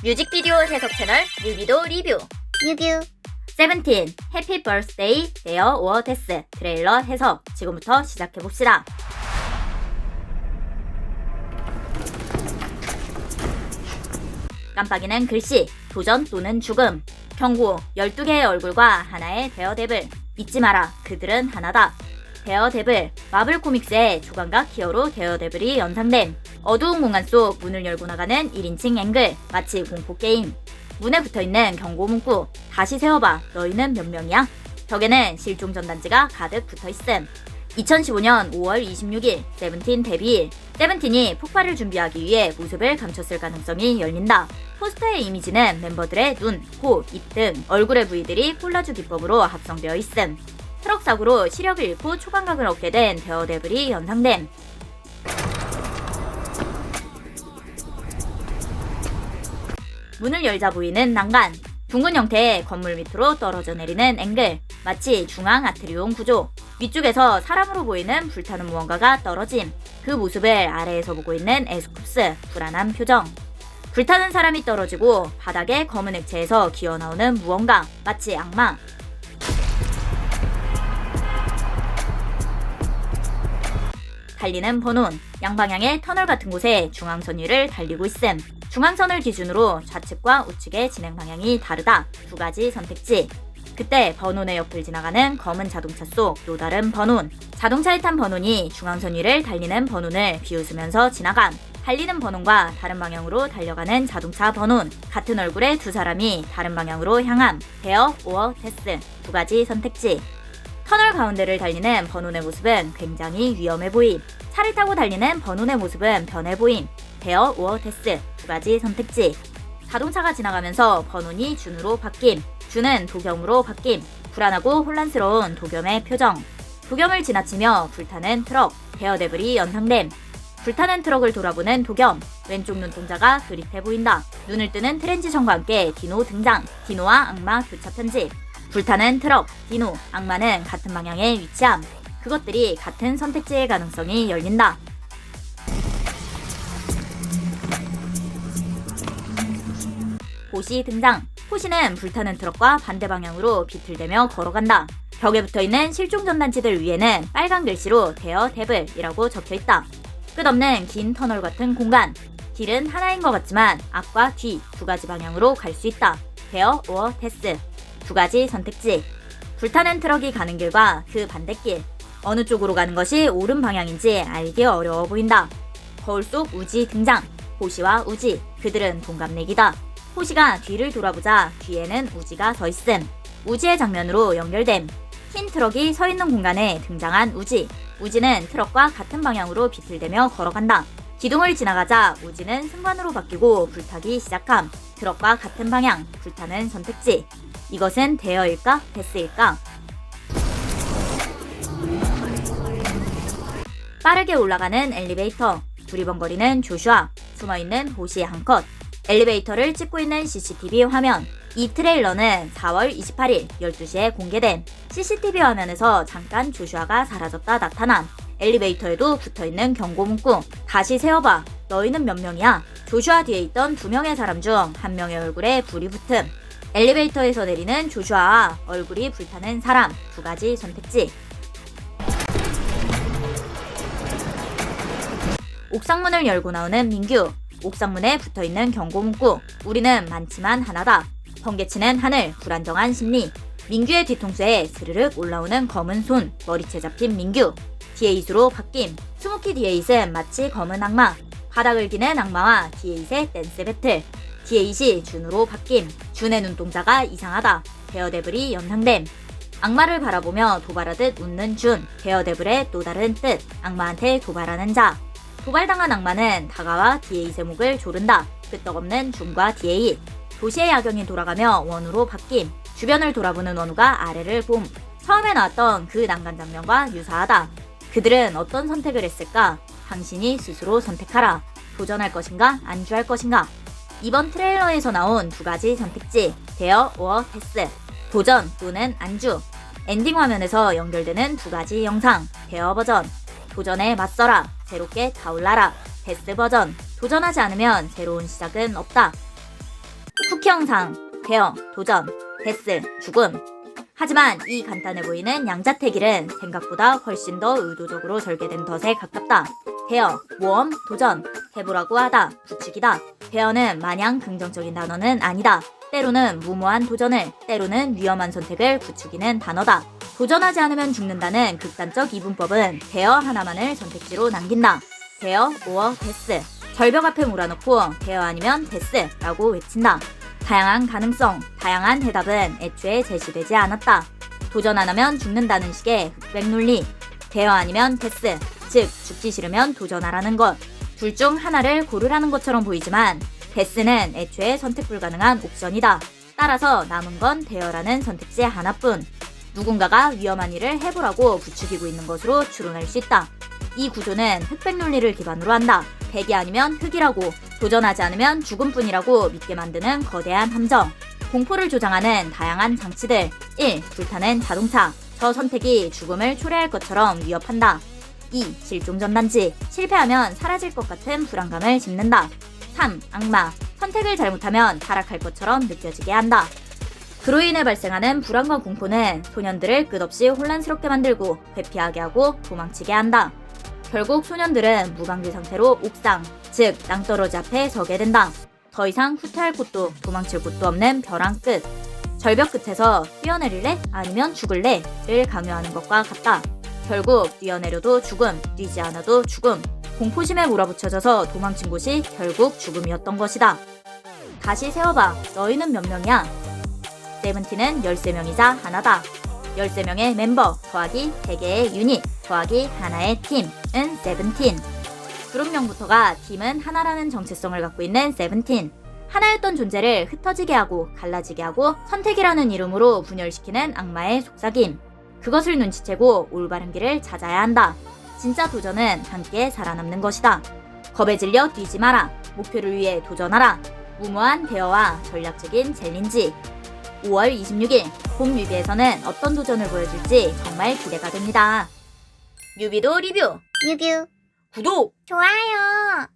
뮤직비디오 해석 채널 뮤비도 리뷰 뮤뷰 세븐틴 해피 버스데이 데어 오어 데스 트레일러 해석 지금부터 시작해봅시다. 깜빡이는 글씨, 도전 또는 죽음, 경고, 12개의 얼굴과 하나의 데어데블, 잊지 마라, 그들은 하나다. 데어데블, 마블 코믹스의 주관각 히어로 데어데블이 연상된 어두운 공간 속 문을 열고 나가는 1인칭 앵글, 마치 공포게임. 문에 붙어있는 경고 문구, 다시 세워봐, 너희는 몇 명이야? 벽에는 실종 전단지가 가득 붙어있음. 2015년 5월 26일 세븐틴 데뷔일, 세븐틴이 폭발을 준비하기 위해 모습을 감췄을 가능성이 열린다. 포스터의 이미지는 멤버들의 눈, 코, 입 등 얼굴의 부위들이 콜라주 기법으로 합성되어 있음. 트럭 사고로 시력을 잃고 초광각을 얻게 된 데어데블이 연상됨. 문을 열자 보이는 난간, 둥근 형태의 건물 밑으로 떨어져 내리는 앵글, 마치 중앙 아트리움 구조, 위쪽에서 사람으로 보이는 불타는 무언가가 떨어짐, 그 모습을 아래에서 보고 있는 에스쿱스, 불안한 표정. 불타는 사람이 떨어지고 바닥에 검은 액체에서 기어나오는 무언가, 마치 악마. 달리는 번온, 양방향의 터널 같은 곳에 중앙선 위를 달리고 있음. 중앙선을 기준으로 좌측과 우측의 진행 방향이 다르다. 두 가지 선택지. 그때 번온의 옆을 지나가는 검은 자동차 속 또 다른 번온. 자동차에 탄 번온이 중앙선 위를 달리는 번온을 비웃으면서 지나감. 달리는 번온과 다른 방향으로 달려가는 자동차 번온. 같은 얼굴의 두 사람이 다른 방향으로 향함. 데어 오어 데스. 두 가지 선택지. 터널 가운데를 달리는 번온의 모습은 굉장히 위험해 보임. 차를 타고 달리는 번온의 모습은 변해 보임. 데어 오어 데스. 두 가지 선택지. 자동차가 지나가면서 번온이 준으로 바뀜. 준은 도겸으로 바뀜. 불안하고 혼란스러운 도겸의 표정. 도겸을 지나치며 불타는 트럭. 데어데블이 연상됨. 불타는 트럭을 돌아보는 도겸. 왼쪽 눈동자가 흐릿해 보인다. 눈을 뜨는 트랜지션과 함께 디노 등장. 디노와 악마 교차 편집. 불타는 트럭, 디노, 악마는 같은 방향에 위치함. 그것들이 같은 선택지의 가능성이 열린다. 호시 등장. 호시는 불타는 트럭과 반대 방향으로 비틀대며 걸어간다. 벽에 붙어있는 실종 전단지들 위에는 빨간 글씨로 데어데블이라고 적혀있다. 끝없는 긴 터널 같은 공간. 길은 하나인 것 같지만 앞과 뒤 두 가지 방향으로 갈 수 있다. 데어 오어 데스. 두 가지 선택지. 불타는 트럭이 가는 길과 그 반대길. 어느 쪽으로 가는 것이 옳은 방향인지 알기 어려워 보인다. 거울 속 우지 등장. 호시와 우지. 그들은 동갑내기다. 호시가 뒤를 돌아보자 뒤에는 우지가 서 있음. 우지의 장면으로 연결됨. 흰 트럭이 서 있는 공간에 등장한 우지. 우지는 트럭과 같은 방향으로 비틀대며 걸어간다. 기둥을 지나가자 우지는 승관으로 바뀌고 불타기 시작함. 트럭과 같은 방향, 불타는 선택지. 이것은 데어일까? 데스일까? 빠르게 올라가는 엘리베이터. 두리번거리는 조슈아. 숨어있는 호시 한 컷. 엘리베이터를 찍고 있는 CCTV 화면. 이 트레일러는 4월 28일 12시에 공개된. CCTV 화면에서 잠깐 조슈아가 사라졌다 나타남. 엘리베이터에도 붙어있는 경고 문구. 다시 세워봐. 너희는 몇 명이야? 조슈아 뒤에 있던 2명의 사람 중 1명의 얼굴에 불이 붙음. 엘리베이터에서 내리는 조슈아와 얼굴이 불타는 사람. 두 가지 선택지. 옥상문을 열고 나오는 민규. 옥상문에 붙어있는 경고 문구. 우리는 많지만 하나다. 번개치는 하늘, 불안정한 심리. 민규의 뒤통수에 스르륵 올라오는 검은 손. 머리채 잡힌 민규. 디에잇으로 바뀜. 스모키 디에잇은 마치 검은 악마. 바닥을 기는 악마와 디에잇의 댄스 배틀. 디에잇이 준으로 바뀜. 준의 눈동자가 이상하다. 데어데블이 연상됨. 악마를 바라보며 도발하듯 웃는 준. 데어데블의 또 다른 뜻. 악마한테 도발하는 자. 도발당한 악마는 다가와 디에잇의 목을 조른다. 끄떡없는 준과 디에잇. 도시의 야경이 돌아가며 원우로 바뀜. 주변을 돌아보는 원우가 아래를 봄. 처음에 나왔던 그 난간 장면과 유사하다. 그들은 어떤 선택을 했을까? 당신이 스스로 선택하라. 도전할 것인가? 안주할 것인가? 이번 트레일러에서 나온 두 가지 선택지. 데어 오어 데스. 도전 또는 안주. 엔딩 화면에서 연결되는 두 가지 영상. 데어 버전. 도전에 맞서라. 새롭게 타올라라. 데스 버전. 도전하지 않으면 새로운 시작은 없다. 쿠키 영상, 대어, 도전, 데스, 죽음. 하지만 이 간단해 보이는 양자택일은 생각보다 훨씬 더 의도적으로 설계된 덫에 가깝다. 대어, 모험, 도전, 해보라고 하다, 부추기다. 대어는 마냥 긍정적인 단어는 아니다. 때로는 무모한 도전을, 때로는 위험한 선택을 부추기는 단어다. 도전하지 않으면 죽는다는 극단적 이분법은 대어 하나만을 선택지로 남긴다. 대어, 오어, 데스. 절벽 앞에 몰아놓고 대어 아니면 데스라고 외친다. 다양한 가능성, 다양한 해답은 애초에 제시되지 않았다. 도전 안 하면 죽는다는 식의 흑백 논리. 대어 아니면 데스, 즉 죽기 싫으면 도전하라는 것. 둘 중 하나를 고르라는 것처럼 보이지만 데스는 애초에 선택 불가능한 옵션이다. 따라서 남은 건 대어라는 선택지 하나뿐. 누군가가 위험한 일을 해보라고 부추기고 있는 것으로 추론할 수 있다. 이 구조는 흑백 논리를 기반으로 한다. 백이 아니면 흑이라고, 도전하지 않으면 죽음뿐이라고 믿게 만드는 거대한 함정. 공포를 조장하는 다양한 장치들. 1. 불타는 자동차. 저 선택이 죽음을 초래할 것처럼 위협한다. 2. 실종 전단지. 실패하면 사라질 것 같은 불안감을 짓는다. 3. 악마. 선택을 잘못하면 타락할 것처럼 느껴지게 한다. 그로 인해 발생하는 불안과 공포는 소년들을 끝없이 혼란스럽게 만들고 회피하게 하고 도망치게 한다. 결국 소년들은 무방비 상태로 옥상, 즉 낭떠러지 앞에 서게 된다. 더 이상 후퇴할 곳도 도망칠 곳도 없는 벼랑 끝. 절벽 끝에서 뛰어내릴래? 아니면 죽을래?를 강요하는 것과 같다. 결국 뛰어내려도 죽음, 뛰지 않아도 죽음. 공포심에 몰아붙여져서 도망친 곳이 결국 죽음이었던 것이다. 다시 세워봐. 너희는 몇 명이야? 세븐틴은 13명이자 하나다. 13명의 멤버 더하기 3개의 유닛 더하기 하나의 팀은 세븐틴. 그룹명부터가 팀은 하나라는 정체성을 갖고 있는 세븐틴. 하나였던 존재를 흩어지게 하고 갈라지게 하고 선택이라는 이름으로 분열시키는 악마의 속삭임. 그것을 눈치채고 올바른 길을 찾아야 한다. 진짜 도전은 함께 살아남는 것이다. 겁에 질려 뛰지 마라. 목표를 위해 도전하라. 무모한 대어와 전략적인 챌린지. 5월 26일 봄 뮤비에서는 어떤 도전을 보여줄지 정말 기대가 됩니다. 뮤비도 리뷰, 뮤뷰 구독! 좋아요.